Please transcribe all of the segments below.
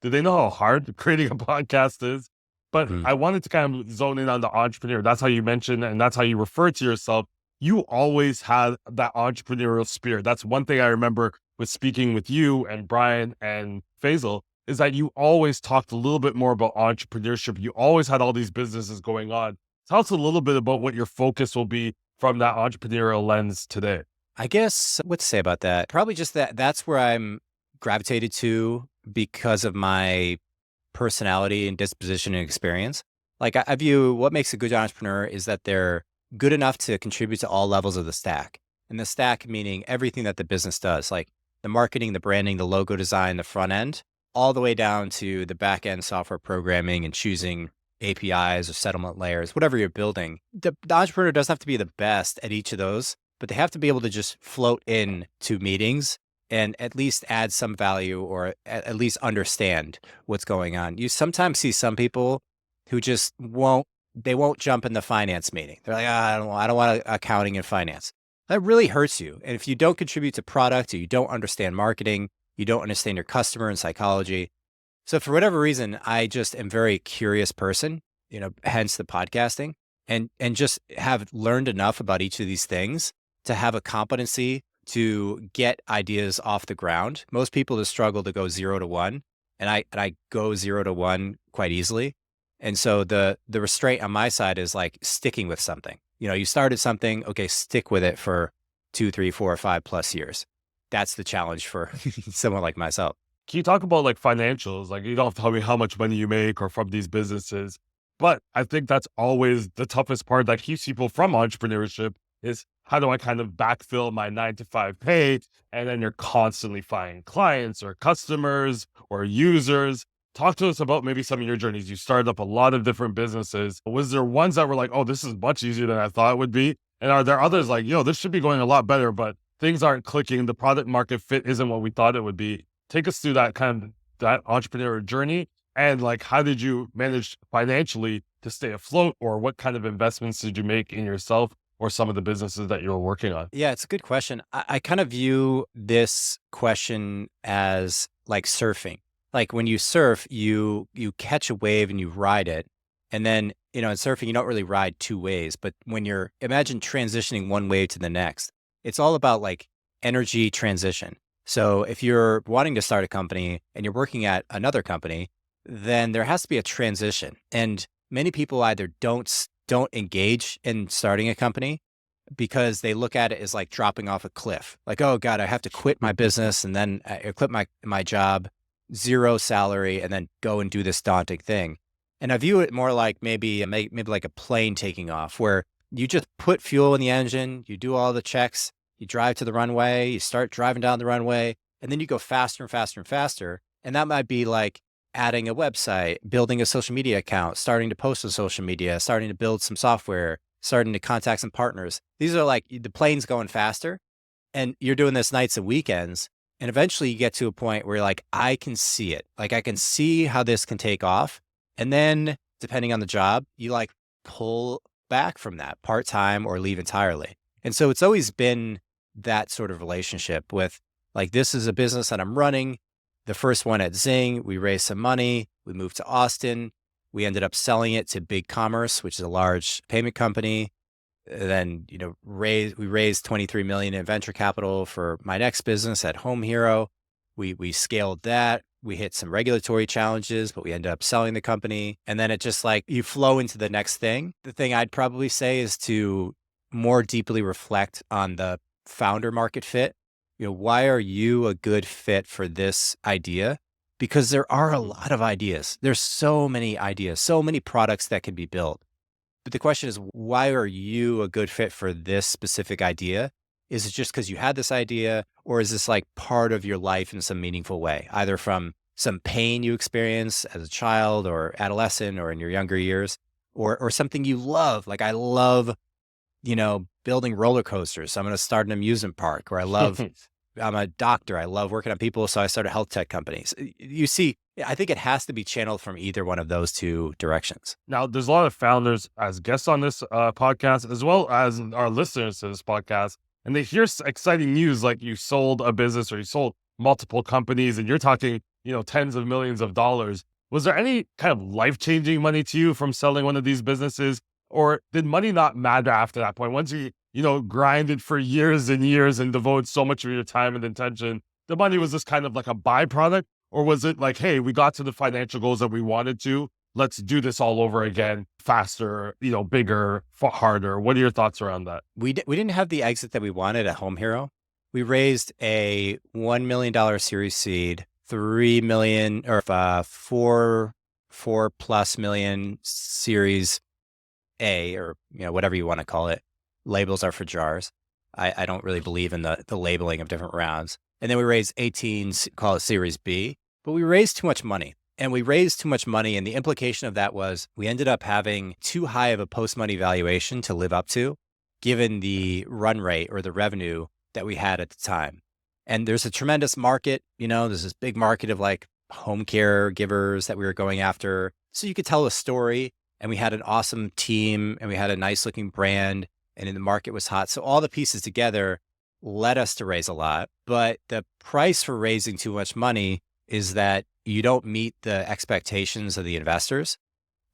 do they know how hard creating a podcast is? But Mm. I wanted to kind of zone in on the entrepreneur. That's how you mentioned, and that's how you refer to yourself. You always had that entrepreneurial spirit. That's one thing I remember with speaking with you and Brian and Faisal, is that you always talked a little bit more about entrepreneurship. You always had all these businesses going on. Tell us a little bit about what your focus will be from that entrepreneurial lens today. I guess what to say about that? Probably just that's where I'm gravitated to because of my personality and disposition and experience. Like I view what makes a good entrepreneur is that they're good enough to contribute to all levels of the stack. And the stack meaning everything that the business does, like the marketing, the branding, the logo design, the front end, all the way down to the back end software programming and choosing APIs or settlement layers, whatever you're building. The entrepreneur doesn't have to be the best at each of those, but they have to be able to just float in to meetings and at least add some value or at least understand what's going on. You sometimes see some people who just won't jump in the finance meeting. They're like, I don't want accounting and finance. That really hurts you. And if you don't contribute to product or you don't understand marketing, you don't understand your customer and psychology. So for whatever reason, I just am a very curious person, hence the podcasting and just have learned enough about each of these things to have a competency to get ideas off the ground. Most people just struggle to go 0 to 1, and I go 0 to 1 quite easily. And so the restraint on my side is like sticking with something. You started something, okay, stick with it for 2, 3, 4, 5 plus years. That's the challenge for someone like myself. Can you talk about like financials? Like you don't have to tell me how much money you make or from these businesses, but I think that's always the toughest part that keeps people from entrepreneurship is how do I kind of backfill my 9 to 5 pay? And then you're constantly finding clients or customers or users. Talk to us about maybe some of your journeys. You started up a lot of different businesses. Was there ones that were like, oh, this is much easier than I thought it would be? And are there others like, yo, this should be going a lot better, but things aren't clicking. The product market fit isn't what we thought it would be. Take us through that kind of that entrepreneurial journey. And like, how did you manage financially to stay afloat, or what kind of investments did you make in yourself or some of the businesses that you were working on? Yeah, it's a good question. I kind of view this question as like surfing. Like when you surf, you catch a wave and you ride it. And then, in surfing, you don't really ride two ways. But when imagine transitioning one wave to the next, it's all about like energy transition. So if you're wanting to start a company and you're working at another company, then there has to be a transition. And many people either don't engage in starting a company because they look at it as like dropping off a cliff. Like, oh God, I have to quit my business and then I quit my job, 0 salary, and then go and do this daunting thing. And I view it more like maybe like a plane taking off, where you just put fuel in the engine, you do all the checks, you drive to the runway, you start driving down the runway, and then you go faster and faster and faster. And that might be like adding a website, building a social media account, starting to post on social media, starting to build some software, starting to contact some partners. These are like the plane's going faster, and you're doing this nights and weekends. And eventually you get to a point where you're like, I can see it. Like I can see how this can take off. And then depending on the job, you like pull back from that part-time or leave entirely. And so it's always been that sort of relationship with like, this is a business that I'm running. The first one at Zing, we raised some money. We moved to Austin. We ended up selling it to Big Commerce, which is a large payment company. Then, we raised 23 million in venture capital for my next business at Home Hero. We scaled that. We hit some regulatory challenges, but we ended up selling the company. And then it just like you flow into the next thing. The thing I'd probably say is to more deeply reflect on the founder market fit. Why are you a good fit for this idea? Because there are a lot of ideas. There's so many ideas, so many products that can be built. But the question is, why are you a good fit for this specific idea? Is it just because you had this idea, or is this like part of your life in some meaningful way, either from some pain you experience as a child or adolescent or in your younger years, or something you love? Like I love, building roller coasters. So I'm going to start an amusement park, or I'm a doctor. I love working on people. So I started health tech companies. You see, I think it has to be channeled from either one of those two directions. Now, there's a lot of founders as guests on this podcast, as well as our listeners to this podcast, and they hear exciting news like you sold a business or you sold multiple companies, and you're talking tens of millions of dollars. Was there any kind of life-changing money to you from selling one of these businesses? Or did money not matter after that point? Once you grinded for years and years and devoted so much of your time and attention, the money was just kind of like a byproduct? Or was it like, hey, we got to the financial goals that we wanted to, let's do this all over again, faster, bigger, harder? What are your thoughts around that? We didn't have the exit that we wanted at Home Hero. We raised a $1 million Series Seed, 3 million or 4+ million Series A, or whatever you want to call it. Labels are for jars. I don't really believe in the labeling of different rounds. And then we raised 18, call it Series B, but we raised too much money. And we raised too much money, and the implication of that was we ended up having too high of a post-money valuation to live up to, given the run rate or the revenue that we had at the time. And there's a tremendous market, there's this big market of like home care givers that we were going after. So you could tell a story, and we had an awesome team, and we had a nice looking brand, and the market was hot. So all the pieces together led us to raise a lot. But the price for raising too much money is that you don't meet the expectations of the investors,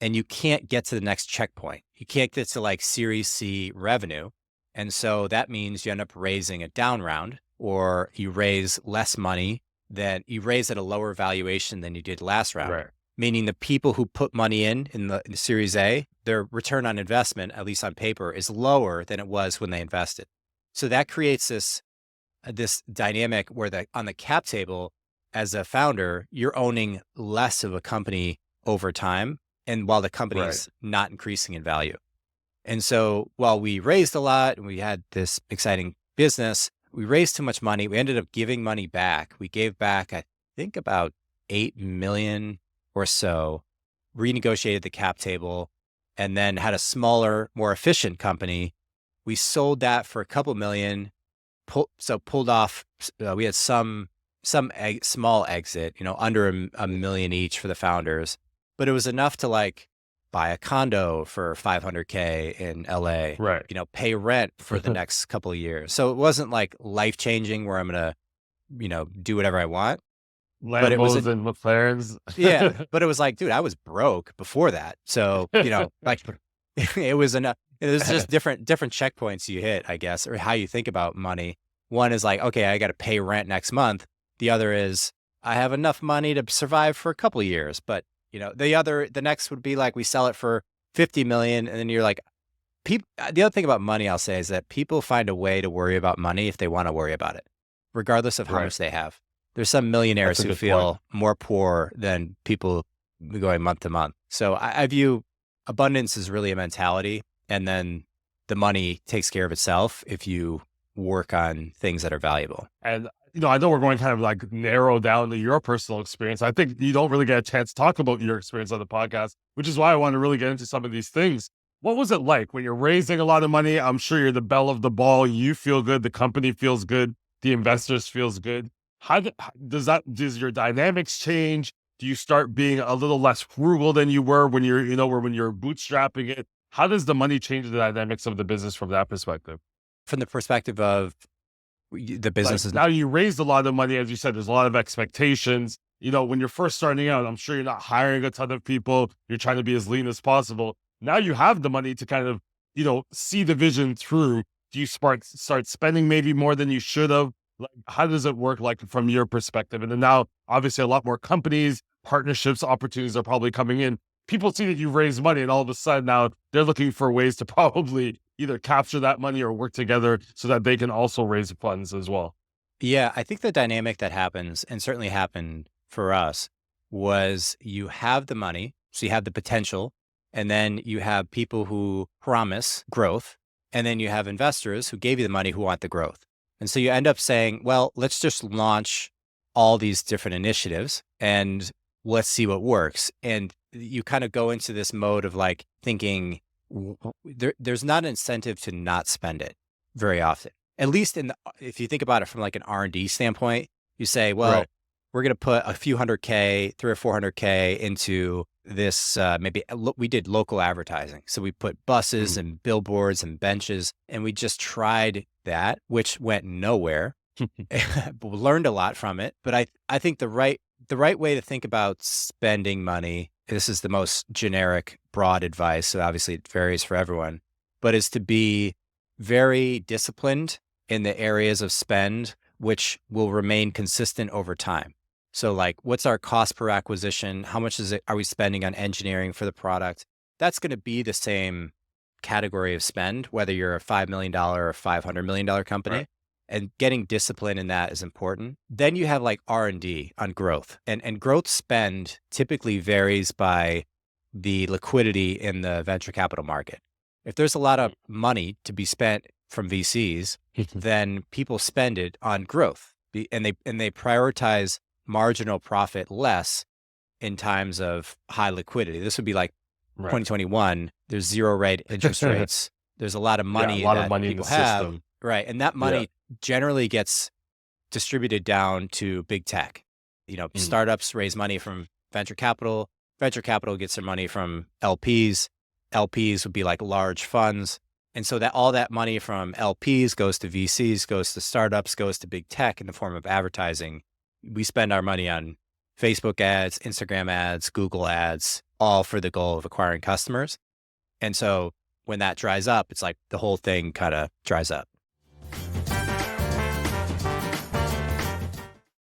and you can't get to the next checkpoint. You can't get to like Series C revenue. And so that means you end up raising a down round, or you raise less money than you raise at a lower valuation than you did last round. Right. Meaning the people who put money in the Series A, their return on investment, at least on paper, is lower than it was when they invested. So that creates this dynamic where on the cap table, as a founder, you're owning less of a company over time, and while the company is not increasing in value. And so while we raised a lot and we had this exciting business, we raised too much money. We ended up giving money back. We gave back, I think, about 8 million or so, renegotiated the cap table, and then had a smaller, more efficient company. We sold that for a couple million, pulled off. We had some small exit, under a million each for the founders, but it was enough to like buy a condo for $500K in LA, Right. Pay rent for the next couple of years. So it wasn't like life changing where I'm going to, do whatever I want. But it was Lambos and McLarens. Yeah, but it was like, dude, I was broke before that. So, like it was enough. It was just different checkpoints you hit, I guess, or how you think about money. One is like, okay, I got to pay rent next month. The other is I have enough money to survive for a couple of years. But, the next would be like we sell it for 50 million. And then you're like, the other thing about money I'll say is that people find a way to worry about money if they want to worry about it, regardless of how much they have. There's some millionaires who feel more poor than people going month to month. So I view abundance as really a mentality, and then the money takes care of itself if you work on things that are valuable. And, I know we're going kind of like narrow down to your personal experience. I think you don't really get a chance to talk about your experience on the podcast, which is why I want to really get into some of these things. What was it like when you're raising a lot of money? I'm sure you're the belle of the ball. You feel good. The company feels good. The investors feels good. How does your dynamics change? Do you start being a little less frugal than you were when you're bootstrapping it? How does the money change the dynamics of the business from that perspective? From the perspective of the business, now you raised a lot of money, as you said, there's a lot of expectations. When you're first starting out, I'm sure you're not hiring a ton of people. You're trying to be as lean as possible. Now you have the money to kind of, see the vision through. Do you start spending maybe more than you should have? Like, how does it work, like, from your perspective? And then now, obviously, a lot more companies, partnerships, opportunities are probably coming in. People see that you've raised money, and all of a sudden now they're looking for ways to probably either capture that money or work together so that they can also raise funds as well. Yeah, I think the dynamic that happens, and certainly happened for us, was you have the money, so you have the potential, and then you have people who promise growth, and then you have investors who gave you the money who want the growth. And so you end up saying, well, let's just launch all these different initiatives and let's see what works. And you kind of go into this mode of like thinking there's not an incentive to not spend it very often. At least if you think about it from like an R&D standpoint, you say, well, we're going to put a few $100K, $300 or $400K into this. Maybe we did local advertising. So we put buses and billboards and benches, and we just tried that, which went nowhere. Learned a lot from it. But I think the right the right way to think about spending money, this is the most generic, broad advice, so obviously it varies for everyone, but is to be very disciplined in the areas of spend which will remain consistent over time. So like, what's our cost per acquisition? How much are we spending on engineering for the product? That's going to be the same category of spend, whether you're a $5 million or $500 million company. Right. And getting discipline in that is important. Then you have like R&D on growth. And growth spend typically varies by the liquidity in the venture capital market. If there's a lot of money to be spent from VCs, then people spend it on growth. And they prioritize marginal profit less in times of high liquidity. This would be like Right. 2021. There's zero rate interest rates. There's a lot of Yeah, a money lot of that money in the people have. system. Right. And that Yeah. money generally gets distributed down to big tech. Startups raise money from venture capital. Venture capital gets their money from LPs. LPs would be like large funds. And so that all that money from LPs goes to VCs, goes to startups, goes to big tech in the form of advertising. We spend our money on Facebook ads, Instagram ads, Google ads, all for the goal of acquiring customers. And so when that dries up, it's like the whole thing kind of dries up.